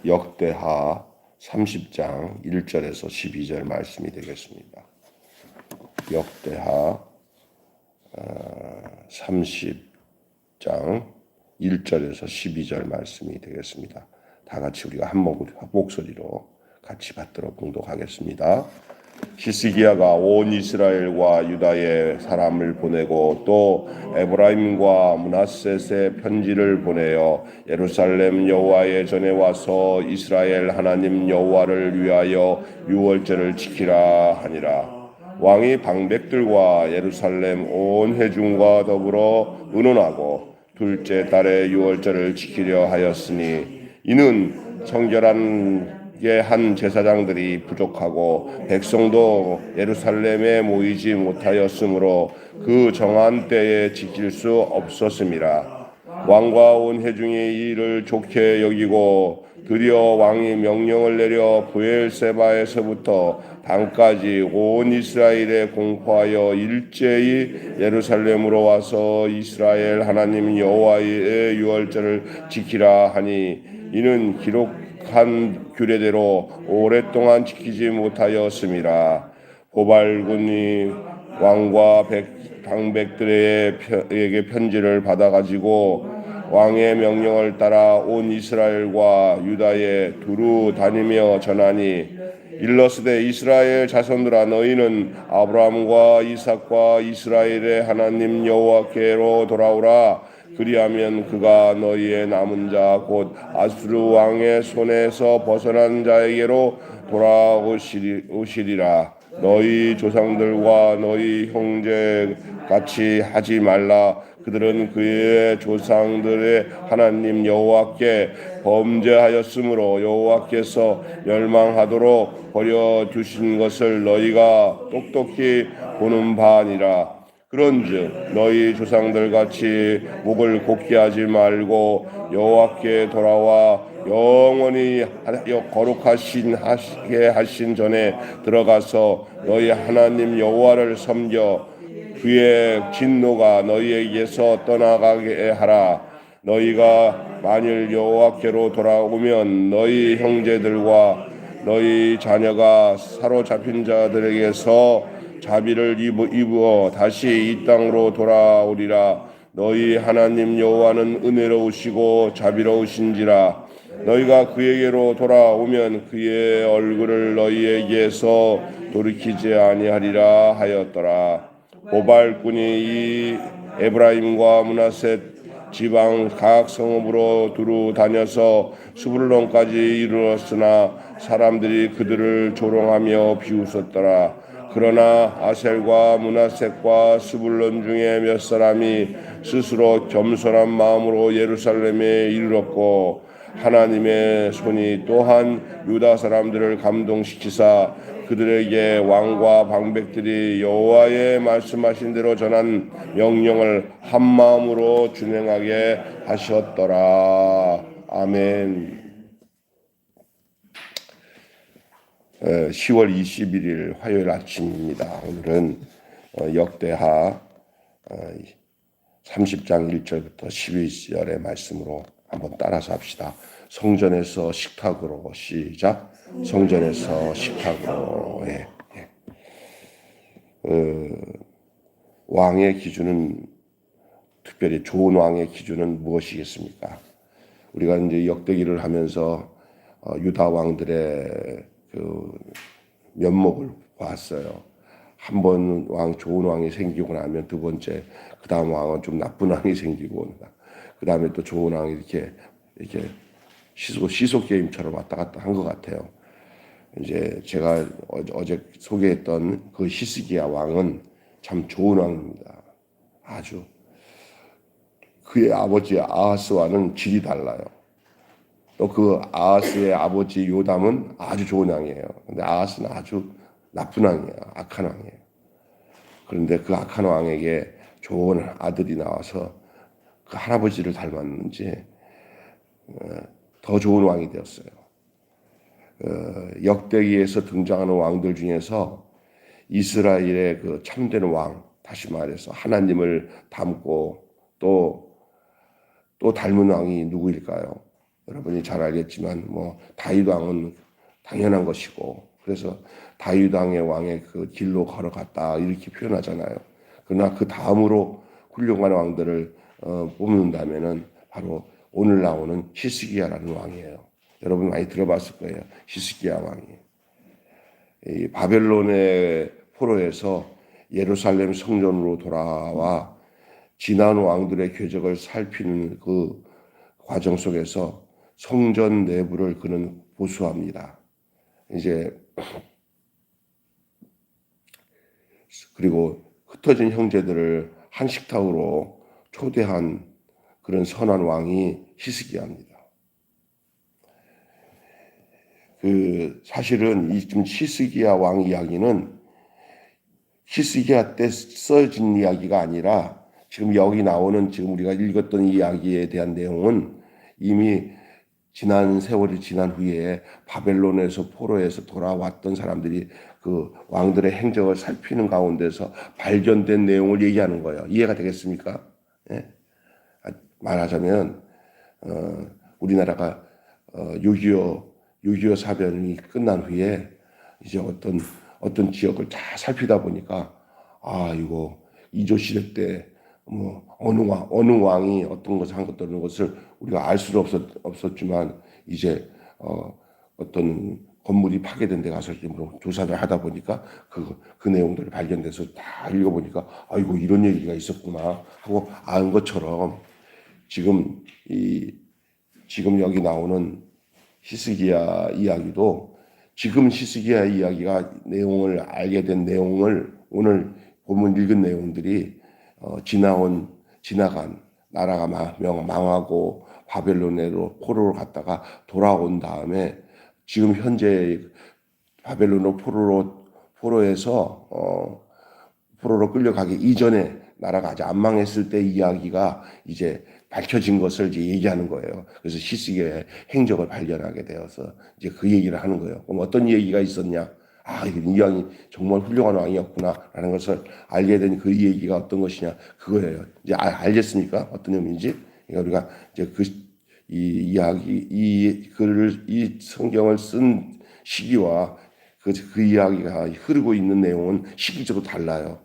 역대하 30장 1절에서 12절 말씀이 되겠습니다. 역대하 30장 1절에서 12절 말씀이 되겠습니다. 다 같이 우리가 한 목소리로 같이 받들어 봉독하겠습니다. 히스기야가 온 이스라엘과 유다의 사람을 보내고 또 에브라임과 므낫셋에 편지를 보내어 예루살렘 여호와의 전에 와서 이스라엘 하나님 여호와를 위하여 유월절을 지키라 하니라. 왕이 방백들과 예루살렘 온 회중과 더불어 의논하고 둘째 달에 유월절을 지키려 하였으니 이는 청결한 한 제사장들이 부족하고 백성도 예루살렘에 모이지 못하였으므로 그 정한 때에 지킬 수 없었음이라. 왕과 온 회중이 이 일을 좋게 여기고 드디어 왕이 명령을 내려 브엘세바에서부터 단까지 온 이스라엘에 공포하여 일제히 예루살렘으로 와서 이스라엘 하나님 여호와의 유월절을 지키라 하니 이는 기록한 규례대로 오랫동안 지키지 못하였음이라. 고발군이 왕과 방백들에게 편지를 받아가지고 왕의 명령을 따라 온 이스라엘과 유다에 두루 다니며 전하니 일러스되 이스라엘 자손들아 너희는 아브라함과 이삭과 이스라엘의 하나님 여호와께로 돌아오라. 그리하면 그가 너희의 남은 자 곧 아수르 왕의 손에서 벗어난 자에게로 돌아오시리라. 너희 조상들과 너희 형제 같이 하지 말라. 그들은 그의 조상들의 하나님 여호와께 범죄하였으므로 여호와께서 멸망하도록 버려두신 것을 너희가 똑똑히 보는 바 아니라. 그런즉 너희 조상들 같이 목을 곧게 하지 말고 여호와께 돌아와 영원히 거룩하게 하신 전에 들어가서 너희 하나님 여호와를 섬겨 그의 진노가 너희에게서 떠나가게 하라. 너희가 만일 여호와께로 돌아오면 너희 형제들과 너희 자녀가 사로잡힌 자들에게서 자비를 입어 다시 이 땅으로 돌아오리라. 너희 하나님 여호와는 은혜로우시고 자비로우신지라. 너희가 그에게로 돌아오면 그의 얼굴을 너희에게서 돌이키지 아니하리라 하였더라. 고발꾼이 이 에브라임과 므낫셋 지방 각 성읍으로 두루 다녀서 스불론까지 이르렀으나 사람들이 그들을 조롱하며 비웃었더라. 그러나 아셀과 므낫셋과 스불론 중에 몇 사람이 스스로 겸손한 마음으로 예루살렘에 이르렀고 하나님의 손이 또한 유다 사람들을 감동시키사 그들에게 왕과 방백들이 여호와의 말씀하신 대로 전한 명령을 한 마음으로 준행하게 하셨더라. 아멘. 10월 21일 화요일 아침입니다. 오늘은 역대하 30장 1절부터 12절의 말씀으로 한번 따라서 합시다. 성전에서 식탁으로 시작. 성전에서 식탁으로. 왕의 기준은 특별히 좋은 왕의 기준은 무엇이겠습니까? 우리가 이제 역대기를 하면서 유다 왕들의 그 면목을 봤어요. 한 번 좋은 왕이 생기고 나면 두 번째 그 다음 왕은 좀 나쁜 왕이 생기고 그 다음에 또 좋은 왕이 이렇게 시소 게임처럼 왔다 갔다 한 것 같아요. 이제 제가 어제 소개했던 그 히스기야 왕은 참 좋은 왕입니다. 아주 그의 아버지 아하스와는 질이 달라요. 또 그 아하스의 아버지 요담은 아주 좋은 왕이에요. 근데 아하스는 아주 나쁜 왕이에요. 악한 왕이에요. 그런데 그 악한 왕에게 좋은 아들이 나와서 그 할아버지를 닮았는지 더 좋은 왕이 되었어요. 역대기에서 등장하는 왕들 중에서 이스라엘의 그 참된 왕, 다시 말해서 하나님을 닮고 또 닮은 왕이 누구일까요? 여러분이 잘 알겠지만 뭐 다윗 왕은 당연한 것이고, 그래서 다윗 왕의 그 길로 걸어갔다 이렇게 표현하잖아요. 그러나 그 다음으로 훌륭한 왕들을 뽑는다면은 바로 오늘 나오는 히스기야라는 왕이에요. 여러분 많이 들어봤을 거예요. 히스기야 왕이 이 바벨론의 포로에서 예루살렘 성전으로 돌아와 지난 왕들의 궤적을 살피는 그 과정 속에서 성전 내부를 그는 보수합니다. 이제 그리고 흩어진 형제들을 한식탁으로 초대한 그런 선한 왕이 히스기야입니다. 그 사실은 이 지금 히스기야 왕 이야기는 히스기야 때 써진 이야기가 아니라 지금 여기 나오는 지금 우리가 읽었던 이야기에 대한 내용은 이미 지난 세월이 지난 후에 바벨론에서 포로에서 돌아왔던 사람들이 그 왕들의 행적을 살피는 가운데서 발견된 내용을 얘기하는 거예요. 이해가 되겠습니까? 예? 말하자면 우리나라가 6.25 사변이 끝난 후에 이제 어떤 지역을 다 살피다 보니까 이거 이조 시대 때 뭐 어느 왕이 어떤 것을 한 것들은 것을 우리가 알 수는 없었지만 이제 어떤 건물이 파괴된 데 가서 조사를 하다 보니까 그 내용들을 발견돼서 다 읽어보니까 아이고 이런 얘기가 있었구나 하고 안 것처럼 지금 여기 나오는 히스기야 이야기도 지금 히스기야 이야기가 내용을 알게 된 내용을 오늘 본문 읽은 내용들이 지나간 나라가 망하고 바벨론으로 포로로 갔다가 돌아온 다음에 지금 현재 바벨론으로 포로에서 포로로 끌려가기 이전에 나라가 아직 안 망했을 때 이야기가 이제 밝혀진 것을 이제 얘기하는 거예요. 그래서 히스기야의 행적을 발견하게 되어서 이제 그 얘기를 하는 거예요. 그럼 어떤 얘기가 있었냐? 이 왕이 정말 훌륭한 왕이었구나라는 것을 알게 된 그 얘기가 어떤 것이냐? 그거예요. 이제 알겠습니까? 어떤 의미인지? 그러니까 우리가 이제 이 이야기, 이 성경을 쓴 시기와 그 이야기가 흐르고 있는 내용은 시기적으로 달라요.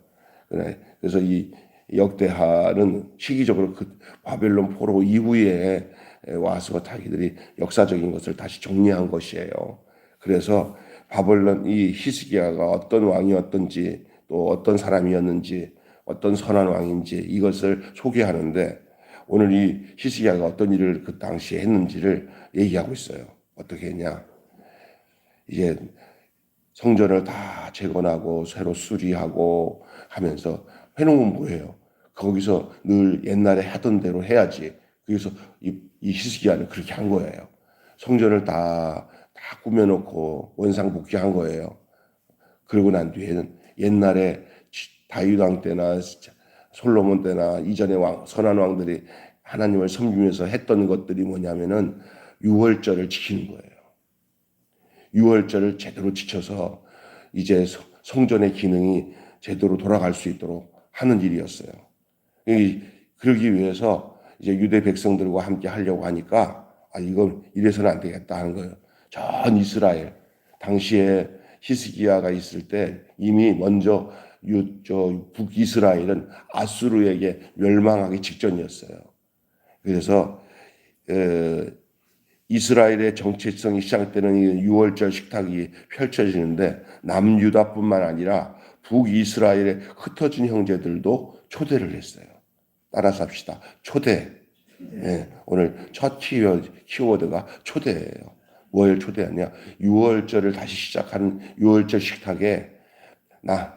그래서 이 역대하는 시기적으로 그 바벨론 포로 이후에 와서 자기들이 역사적인 것을 다시 정리한 것이에요. 그래서 바벨론 이 히스기야가 어떤 왕이었던지 또 어떤 사람이었는지 어떤 선한 왕인지 이것을 소개하는데 오늘 이 히스기야가 어떤 일을 그 당시에 했는지를 얘기하고 있어요. 어떻게 했냐? 이제 성전을 다 재건하고 새로 수리하고 하면서 해놓으면 뭐예요? 거기서 늘 옛날에 하던 대로 해야지. 그래서 이 히스기야는 그렇게 한 거예요. 성전을 다 꾸며놓고 원상복귀한 거예요. 그러고 난 뒤에는 옛날에 다윗 왕 때나 솔로몬 때나 이전의 선한 왕들이 하나님을 섬기면서 했던 것들이 뭐냐면은 유월절을 지키는 거예요. 유월절을 제대로 지켜서 이제 성전의 기능이 제대로 돌아갈 수 있도록 하는 일이었어요. 그러기 위해서 이제 유대 백성들과 함께 하려고 하니까 이건 이래서는 안 되겠다 하는 거예요. 전 이스라엘 당시에 히스기야가 있을 때 이미 먼저 북이스라엘은 아수르에게 멸망하기 직전이었어요. 그래서 이스라엘의 정체성이 시작되는 유월절 식탁이 펼쳐지는데 남유다뿐만 아니라 북이스라엘의 흩어진 형제들도 초대를 했어요. 따라서 합시다. 초대. 예, 오늘 첫 키워드가 초대예요. 뭘 초대하냐? 유월절을 다시 시작하는 유월절 식탁에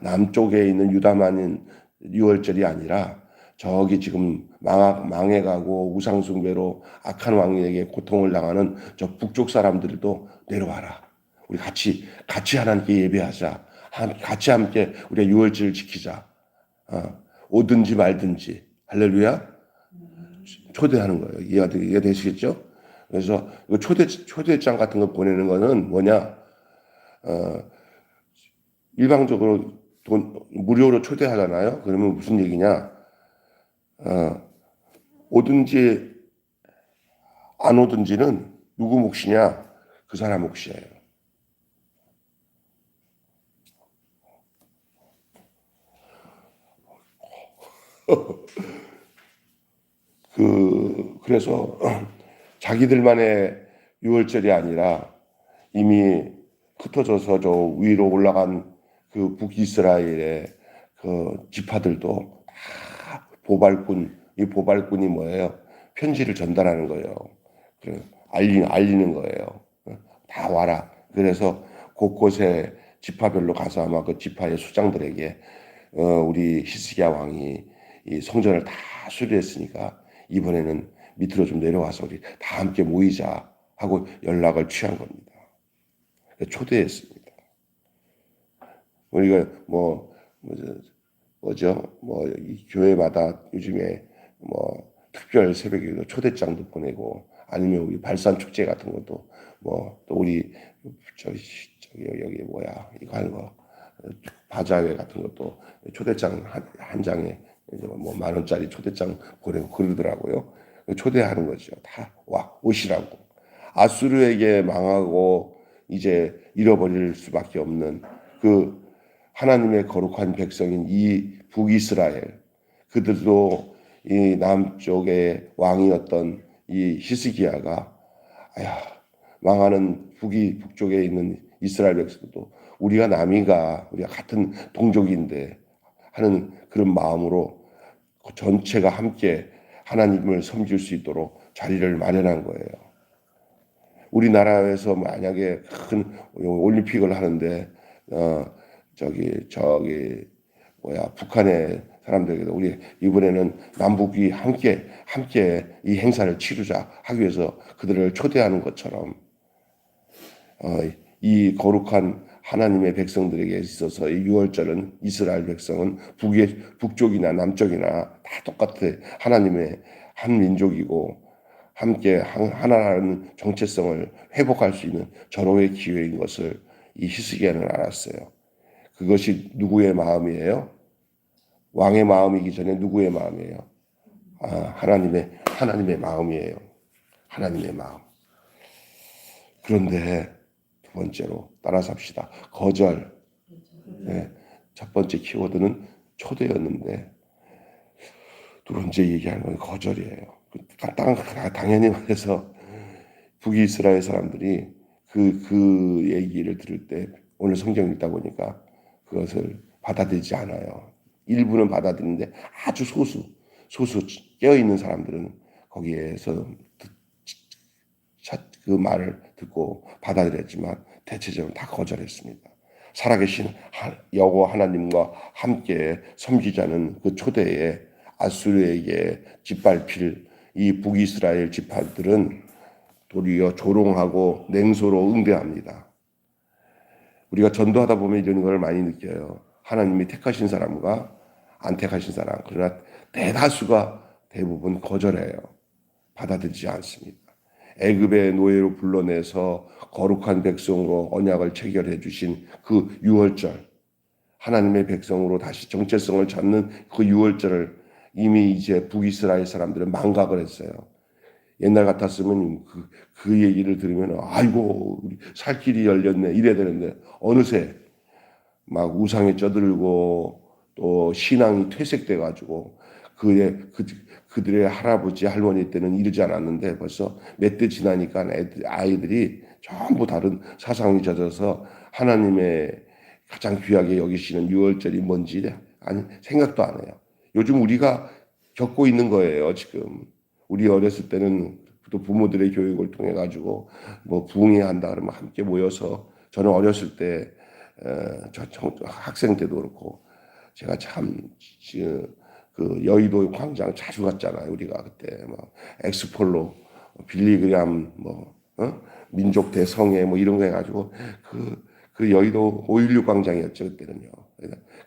남쪽에 있는 유다만인 유월절이 아니라 저기 지금 망해가고 우상숭배로 악한 왕에게 고통을 당하는 저 북쪽 사람들도 내려와라. 우리 같이 하나님께 예배하자. 같이 함께 우리가 유월절을 지키자. 오든지 말든지. 할렐루야. 초대하는 거예요. 이해가 되시겠죠? 그래서 초대장 같은 거 보내는 거는 뭐냐? 일방적으로 무료로 초대하잖아요. 그러면 무슨 얘기냐? 오든지 안 오든지는 누구 몫이냐? 그 사람 몫이에요. 그래서 자기들만의 유월절이 아니라 이미 흩어져서 저 위로 올라간 그 북이스라엘의 그 지파들도 다 이 보발꾼이 뭐예요? 편지를 전달하는 거예요. 그래, 알리는 거예요. 다 와라. 그래서 곳곳에 지파별로 가서 아마 그 지파의 수장들에게 우리 히스기야 왕이 이 성전을 다 수리했으니까 이번에는 밑으로 좀 내려와서 우리 다 함께 모이자 하고 연락을 취한 겁니다. 초대했습니다. 우리가 이 교회마다 요즘에 뭐 특별 새벽에도 초대장도 보내고 아니면 우리 발산 축제 같은 것도 뭐 또 우리 저기 여기 뭐야 이거 하는 거 바자회 같은 것도 초대장 한 장에 뭐 10,000원짜리 초대장 보내고 그러더라고요. 초대하는 거죠. 다 와 오시라고. 아수르에게 망하고 이제 잃어버릴 수밖에 없는 그 하나님의 거룩한 백성인 이 북이스라엘 그들도 이 남쪽의 왕이었던 이 히스기야가 아야 망하는 북쪽에 있는 이스라엘 백성도 우리가 남이가 우리가 같은 동족인데 하는 그런 마음으로 전체가 함께 하나님을 섬길 수 있도록 자리를 마련한 거예요. 우리나라에서 만약에 큰 올림픽을 하는데 저기 뭐야 북한의 사람들에게도 우리 이번에는 남북이 함께 이 행사를 치르자 하기 위해서 그들을 초대하는 것처럼 이 거룩한 하나님의 백성들에게 있어서 이 유월절은 이스라엘 백성은 북쪽이나 남쪽이나 다 똑같아 하나님의 한 민족이고 함께 하나라는 정체성을 회복할 수 있는 절호의 기회인 것을 이 히스기야는 알았어요. 그것이 누구의 마음이에요? 왕의 마음이기 전에 누구의 마음이에요? 하나님의 마음이에요. 하나님의 마음. 그런데 두 번째로 따라서 합시다. 거절. 네, 첫 번째 키워드는 초대였는데 두 번째 얘기하는 건 거절이에요. 당연히 말해서 북이스라엘 사람들이 그 얘기를 들을 때 오늘 성경 읽다 보니까 그것을 받아들이지 않아요. 일부는 받아들이는데 아주 소수 깨어있는 사람들은 거기에서 그 말을 듣고 받아들였지만 대체적으로 다 거절했습니다. 살아계신 여호와 하나님과 함께 섬기자는 그 초대에 아수르에게 짓밟힐 이 북이스라엘 지파들은 도리어 조롱하고 냉소로 응대합니다. 우리가 전도하다 보면 이런 걸 많이 느껴요. 하나님이 택하신 사람과 안 택하신 사람. 그러나 대부분 거절해요. 받아들이지 않습니다. 애굽의 노예로 불러내서 거룩한 백성으로 언약을 체결해 주신 그 유월절, 하나님의 백성으로 다시 정체성을 찾는 그 유월절을 이미 이제 북이스라엘 사람들은 망각을 했어요. 옛날 같았으면 그 얘기를 들으면 아이고 살 길이 열렸네 이래야 되는데 어느새 막 우상에 쩌들고 또 신앙이 퇴색돼 가지고 그들의 할아버지 할머니 때는 이러지 않았는데 벌써 몇 대 지나니까 아이들이 전부 다른 사상이 젖어서 하나님의 가장 귀하게 여기시는 유월절이 뭔지 아니 생각도 안 해요. 요즘 우리가 겪고 있는 거예요. 지금 우리 어렸을 때는 또 부모들의 교육을 통해 가지고 뭐 부흥회 한다 그러면 함께 모여서 저는 어렸을 때 학생 때도 그렇고 제가 참 그 여의도 광장 자주 갔잖아요. 우리가 그때 뭐 엑스폴로 빌리그램 민족 대성회 뭐 이런 거 해가지고 그 여의도 5.16 광장이었죠 그때는요.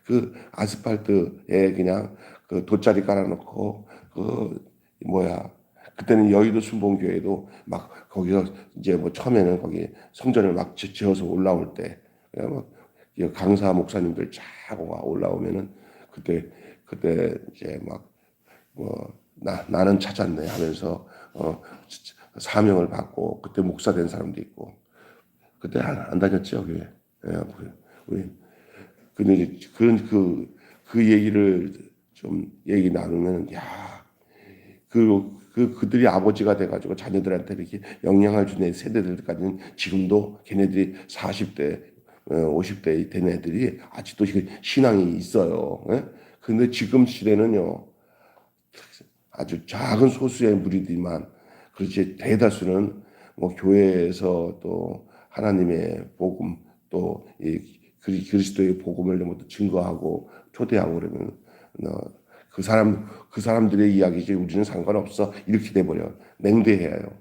그 아스팔트에 그냥 그 돗자리 깔아놓고 그때는 여의도 순복음교회도 막 거기서 이제 뭐 처음에는 거기 성전을 막 지어서 올라올 때 강사 목사님들 쫙 올라오면은 그때 이제 막 나는 찾았네 하면서 사명을 받고 그때 목사 된 사람도 있고 그때 안 다녔죠. 그게. 예, 우리 근데 그 얘기를 좀 얘기 나누면 그들이 아버지가 돼가지고 자녀들한테 이렇게 영향을 주는 세대들까지는 지금도 걔네들이 40대, 50대 된 애들이 아직도 신앙이 있어요. 예? 근데 지금 시대는요, 아주 작은 소수의 무리들만, 그렇지 대다수는 뭐 교회에서 또 하나님의 복음 또이 그리스도의 복음을 뭐 증거하고 초대하고 그러면 그 사람들의 이야기지 우리는 상관없어 이렇게 돼버려. 냉대해요.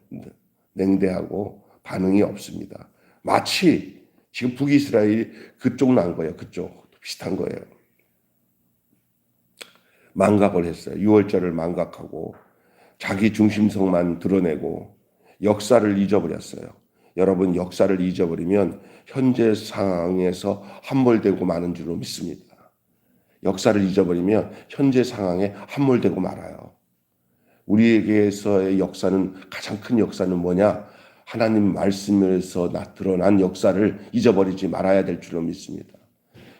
냉대하고 반응이 없습니다. 마치 지금 북이스라엘이 그쪽 난 거예요. 그쪽 비슷한 거예요. 망각을 했어요. 유월절을 망각하고 자기 중심성만 드러내고 역사를 잊어버렸어요. 여러분 역사를 잊어버리면 현재 상황에서 함몰되고 마는 줄로 믿습니다. 역사를 잊어버리면 현재 상황에 함몰되고 말아요. 우리에게서의 역사는 가장 큰 역사는 뭐냐? 하나님 말씀에서 드러난 역사를 잊어버리지 말아야 될 줄로 믿습니다.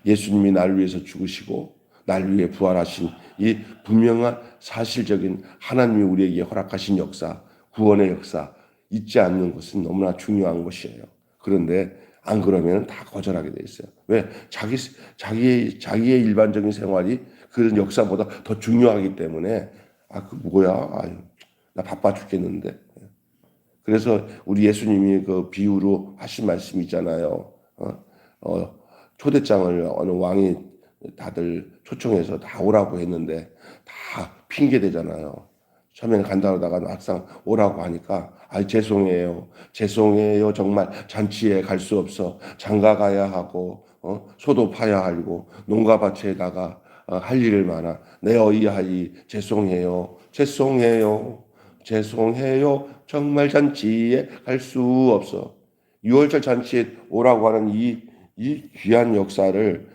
예수님이 나를 위해서 죽으시고 날 위해 부활하신 이 분명한 사실적인 하나님이 우리에게 허락하신 역사, 구원의 역사 잊지 않는 것은 너무나 중요한 것이에요. 그런데 안 그러면 다 거절하게 돼 있어요. 왜? 자기의 일반적인 생활이 그런 역사보다 더 중요하기 때문에 그 뭐야? 아유, 나 바빠 죽겠는데. 그래서 우리 예수님이 그 비유로 하신 말씀 있잖아요. 초대장을 어느 왕이 다들 초청해서 다 오라고 했는데 다 핑계 대잖아요. 처음에는 간다 그러다가 막상 오라고 하니까 죄송해요 정말 잔치에 갈 수 없어 장가 가야 하고 소도 파야 하고 농가밭에다가 할 일을 많아 내 어이하이 죄송해요 정말 잔치에 갈 수 없어. 6월절 잔치에 오라고 하는 이 귀한 역사를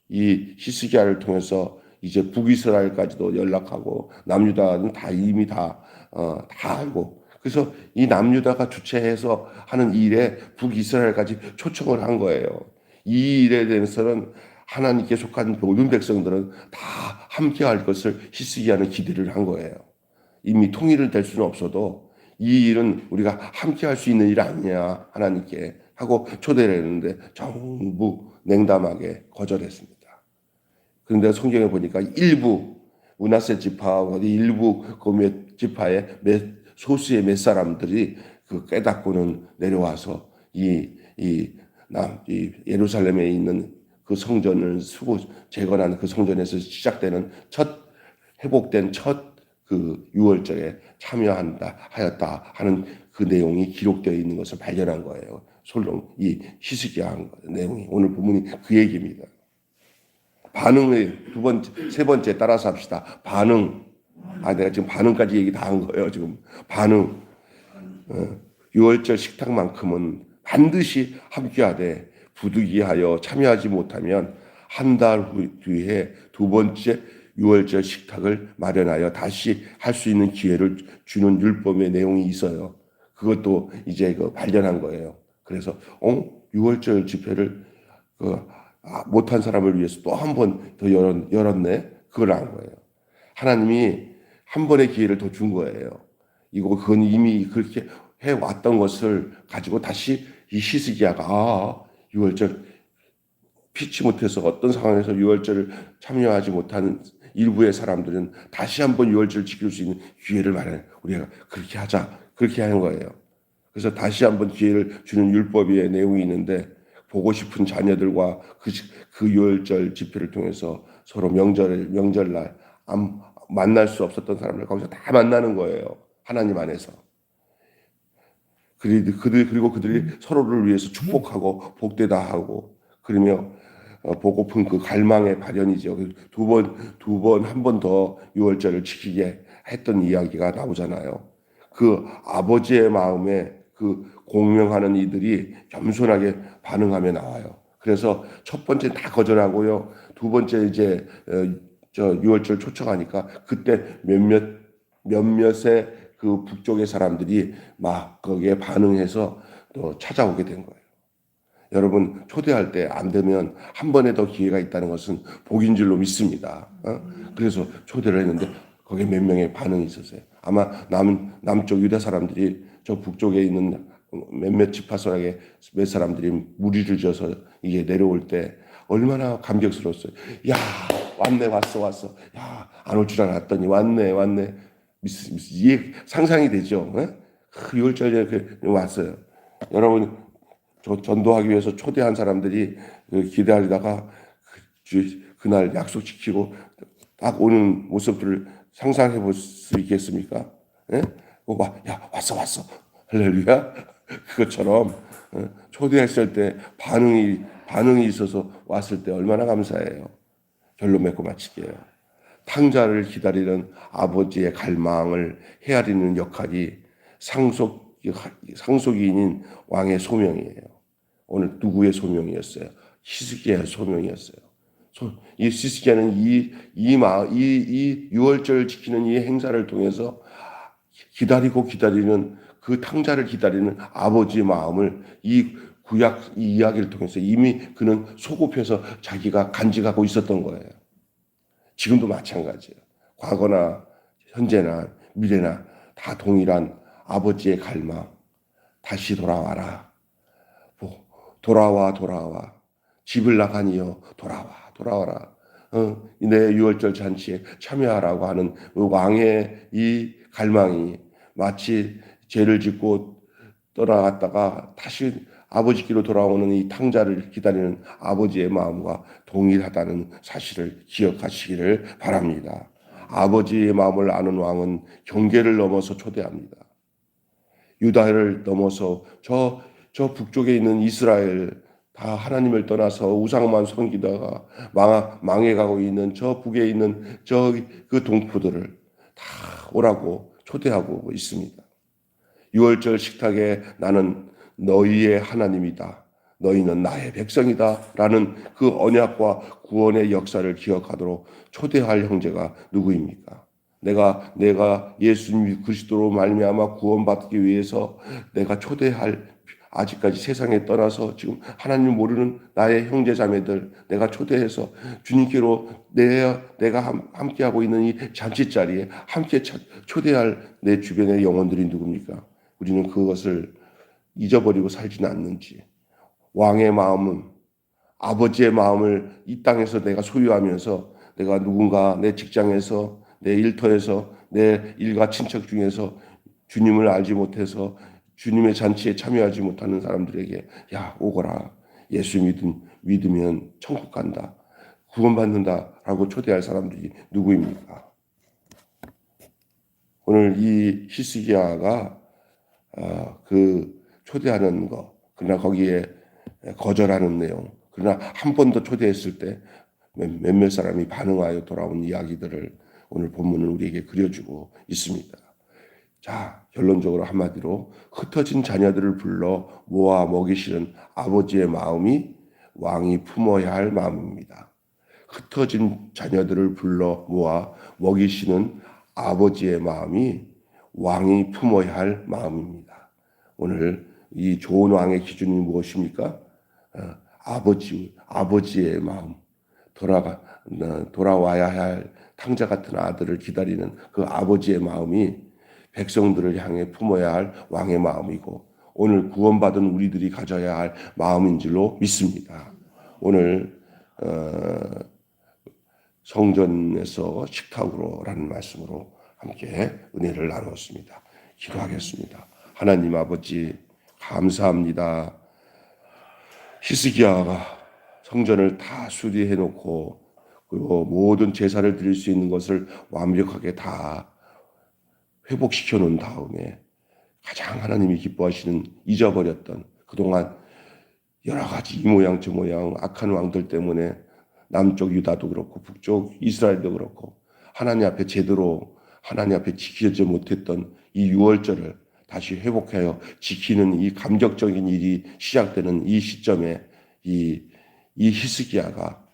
이 히스기야를 통해서 이제 북이스라엘까지도 연락하고 남유다는 다 이미 다 알고 그래서 이 남유다가 주최해서 하는 일에 북이스라엘까지 초청을 한 거예요. 이 일에 대해서는 하나님께 속한 모든 백성들은 다 함께 할 것을 히스기야는 기대를 한 거예요. 이미 통일을 될 수는 없어도 이 일은 우리가 함께 할 수 있는 일 아니냐 하나님께 하고 초대를 했는데 전부 냉담하게 거절했습니다. 그런데 성경에 보니까 일부 므낫세 지파 어디 일부 그 몇 지파의 소수의 몇 사람들이 그 깨닫고는 내려와서 이 예루살렘에 있는 그 성전을 재건하는 그 성전에서 시작되는 회복된 첫 그 유월절에 하였다 하는 그 내용이 기록되어 있는 것을 발견한 거예요. 이 히스기야 한 내용이 오늘 본문이 그 얘기입니다. 반응의 세 번째 따라서 합시다. 반응. 내가 지금 반응까지 얘기 다 한 거예요. 지금 반응. 유월절 식탁만큼은 반드시 함께하되 부득이하여 참여하지 못하면 한 달 뒤에 두 번째 유월절 식탁을 마련하여 다시 할 수 있는 기회를 주는 율법의 내용이 있어요. 그것도 이제 발견한 거예요. 그래서 유월절 집회를 못한 사람을 위해서 또 한 번 더 열었네. 그걸 한 거예요. 하나님이 한 번의 기회를 더 준 거예요. 그건 이미 그렇게 해왔던 것을 가지고 다시 이 히스기야가 유월절 피치 못해서 어떤 상황에서 유월절을 참여하지 못하는 일부의 사람들은 다시 한번 유월절을 지킬 수 있는 기회를 마련해. 우리가 그렇게 하자. 그렇게 하는 거예요. 그래서 다시 한번 기회를 주는 율법의 내용이 있는데 보고 싶은 자녀들과 그 유월절 집회를 통해서 서로 명절날 만날 수 없었던 사람들 거기서 다 만나는 거예요. 하나님 안에서. 그리고 그들이 서로를 위해서 축복하고 복되다 하고 그러며 보고픈 그 갈망의 발현이죠. 한 번 더 유월절을 지키게 했던 이야기가 나오잖아요. 그 아버지의 마음에 그 공명하는 이들이 겸손하게 반응하며 나와요. 그래서 첫 번째 다 거절하고요. 두 번째 이제 유월절 초청하니까 그때 몇몇의 그 북쪽의 사람들이 막 거기에 반응해서 또 찾아오게 된 거예요. 여러분 초대할 때 안 되면 한 번에 더 기회가 있다는 것은 복인 줄로 믿습니다. 그래서 초대를 했는데 거기에 몇 명의 반응이 있었어요. 아마 남쪽 유다 사람들이 저 북쪽에 있는 몇몇 지파석에 몇 사람들이 무리를 지어서 이게 내려올 때 얼마나 감격스러웠어요. 야 왔네 왔어. 야 안 올 줄 알았더니 왔네. 이해 상상이 되죠. 그 6월절에 이렇게 왔어요. 여러분 전도하기 위해서 초대한 사람들이 기다리다가 그날 약속 지키고 딱 오는 모습들을 상상해 볼 수 있겠습니까? 예? 야 왔어 할렐루야. 그것처럼 초대했을 때 반응이 있어서 왔을 때 얼마나 감사해요. 결론 맺고 마칠게요. 탕자를 기다리는 아버지의 갈망을 헤아리는 역할이 상속인인 왕의 소명이에요. 오늘 누구의 소명이었어요? 히스기야의 소명이었어요. 이 히스기야는 이 유월절 지키는 이 행사를 통해서 기다리는 그 탕자를 기다리는 아버지의 마음을 이 구약 이 이야기를 통해서 이미 그는 소급해서 자기가 간직하고 있었던 거예요. 지금도 마찬가지예요. 과거나 현재나 미래나 다 동일한 아버지의 갈망. 다시 돌아와라. 돌아와. 집을 나가니여 돌아와라. 내 유월절 잔치에 참여하라고 하는 왕의 이 갈망이 마치 죄를 짓고 떠나갔다가 다시 아버지께로 돌아오는 이 탕자를 기다리는 아버지의 마음과 동일하다는 사실을 기억하시기를 바랍니다. 아버지의 마음을 아는 왕은 경계를 넘어서 초대합니다. 유다를 넘어서 저 북쪽에 있는 이스라엘 다 하나님을 떠나서 우상만 섬기다가 망해가고 있는 저 북에 있는 그 동포들을 다 오라고 초대하고 있습니다. 유월절 식탁에 나는 너희의 하나님이다. 너희는 나의 백성이다. 라는 그 언약과 구원의 역사를 기억하도록 초대할 형제가 누구입니까? 내가 예수님 그리스도로 말미암아 구원받기 위해서 내가 초대할 아직까지 세상에 떠나서 지금 하나님 모르는 나의 형제 자매들 내가 초대해서 주님께로 내가 함께하고 있는 이 잔치자리에 함께 초대할 내 주변의 영혼들이 누굽니까? 우리는 그것을 잊어버리고 살지는 않는지 왕의 마음은 아버지의 마음을 이 땅에서 내가 소유하면서 내가 누군가 내 직장에서 내 일터에서 내 일가 친척 중에서 주님을 알지 못해서 주님의 잔치에 참여하지 못하는 사람들에게 야 오거라 예수 믿으면 천국 간다 구원받는다라고 초대할 사람들이 누구입니까? 오늘 이 히스기야가 그 초대하는 거 그러나 거기에 거절하는 내용 그러나 한 번 더 초대했을 때 몇몇 사람이 반응하여 돌아온 이야기들을 오늘 본문은 우리에게 그려주고 있습니다. 자, 결론적으로 한마디로 흩어진 자녀들을 불러 모아 먹이시는 아버지의 마음이 왕이 품어야 할 마음입니다. 흩어진 자녀들을 불러 모아 먹이시는 아버지의 마음이 왕이 품어야 할 마음입니다. 오늘 이 좋은 왕의 기준이 무엇입니까? 아버지의 마음, 돌아와야 할 탕자 같은 아들을 기다리는 그 아버지의 마음이 백성들을 향해 품어야 할 왕의 마음이고 오늘 구원받은 우리들이 가져야 할 마음인 줄로 믿습니다. 오늘 성전에서 식탁으로라는 말씀으로 함께 은혜를 나누었습니다. 기도하겠습니다. 하나님 아버지 감사합니다. 히스기야가 성전을 다 수리해 놓고 그리고 모든 제사를 드릴 수 있는 것을 완벽하게 다 회복시켜 놓은 다음에 가장 하나님이 기뻐하시는 잊어버렸던 그동안 여러 가지 이 모양 저 모양 악한 왕들 때문에 남쪽 유다도 그렇고 북쪽 이스라엘도 그렇고 하나님 앞에 제대로 하나님 앞에 지키지 못했던 이 유월절을 다시 회복하여 지키는 이 감격적인 일이 시작되는 이 시점에 이 히스기야가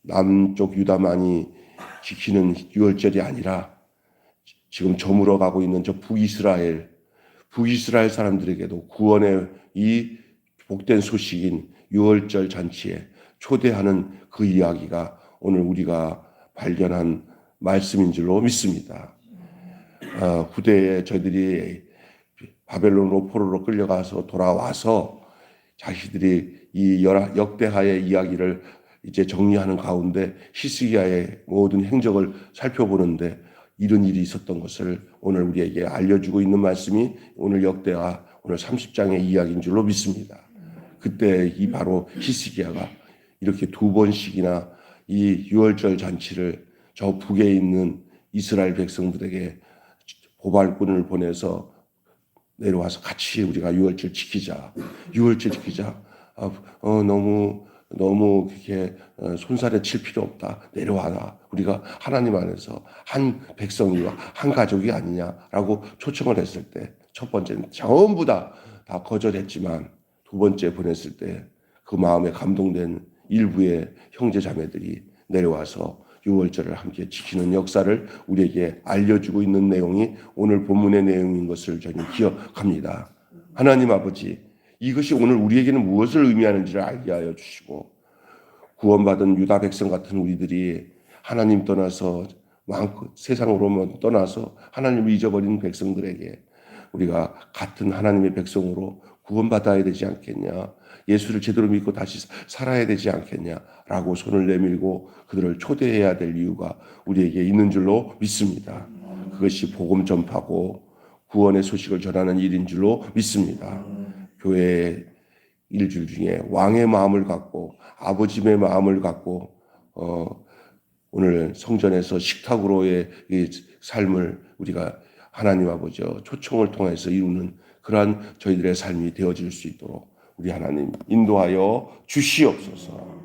남쪽 유다만이 지키는 유월절이 아니라 지금 저물어 가고 있는 저 북이스라엘 사람들에게도 구원의 이 복된 소식인 유월절 잔치에 초대하는 그 이야기가 오늘 우리가 발견한 말씀인 줄로 믿습니다. 후대에 저희들이 바벨론으로 포로로 끌려가서 돌아와서 자기들이 이 역대하의 이야기를 이제 정리하는 가운데 히스기야의 모든 행적을 살펴보는데 이런 일이 있었던 것을 오늘 우리에게 알려주고 있는 말씀이 오늘 역대하 오늘 30장의 이야기인 줄로 믿습니다. 그때 이 바로 히스기야가 이렇게 두 번씩이나 이 유월절 잔치를 저 북에 있는 이스라엘 백성들에게 고발꾼을 보내서 내려와서 같이 우리가 유월절 지키자. 너무 그렇게 손살에 칠 필요 없다. 내려와라. 우리가 하나님 안에서 한 백성이와 한 가족이 아니냐라고 초청을 했을 때 첫 번째는 전부 다 거절했지만 두 번째 보냈을 때 그 마음에 감동된 일부의 형제 자매들이 내려와서 유월절을 함께 지키는 역사를 우리에게 알려주고 있는 내용이 오늘 본문의 내용인 것을 저는 기억합니다. 하나님 아버지, 이것이 오늘 우리에게는 무엇을 의미하는지를 알게 하여 주시고 구원받은 유다 백성 같은 우리들이 하나님 떠나서 세상으로만 떠나서 하나님을 잊어버린 백성들에게 우리가 같은 하나님의 백성으로 구원받아야 되지 않겠냐, 예수를 제대로 믿고 다시 살아야 되지 않겠냐라고 손을 내밀고 그들을 초대해야 될 이유가 우리에게 있는 줄로 믿습니다. 그것이 복음 전파고 구원의 소식을 전하는 일인 줄로 믿습니다. 교회의 일들 중에 왕의 마음을 갖고 아버지의 마음을 갖고 오늘 성전에서 식탁으로의 이 삶을 우리가 하나님 아버지와 초청을 통해서 이루는 그러한 저희들의 삶이 되어질 수 있도록 우리 하나님 인도하여 주시옵소서.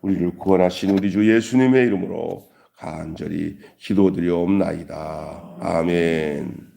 우리를 구원하신 우리 주 예수님의 이름으로 간절히 기도드리옵나이다. 아멘.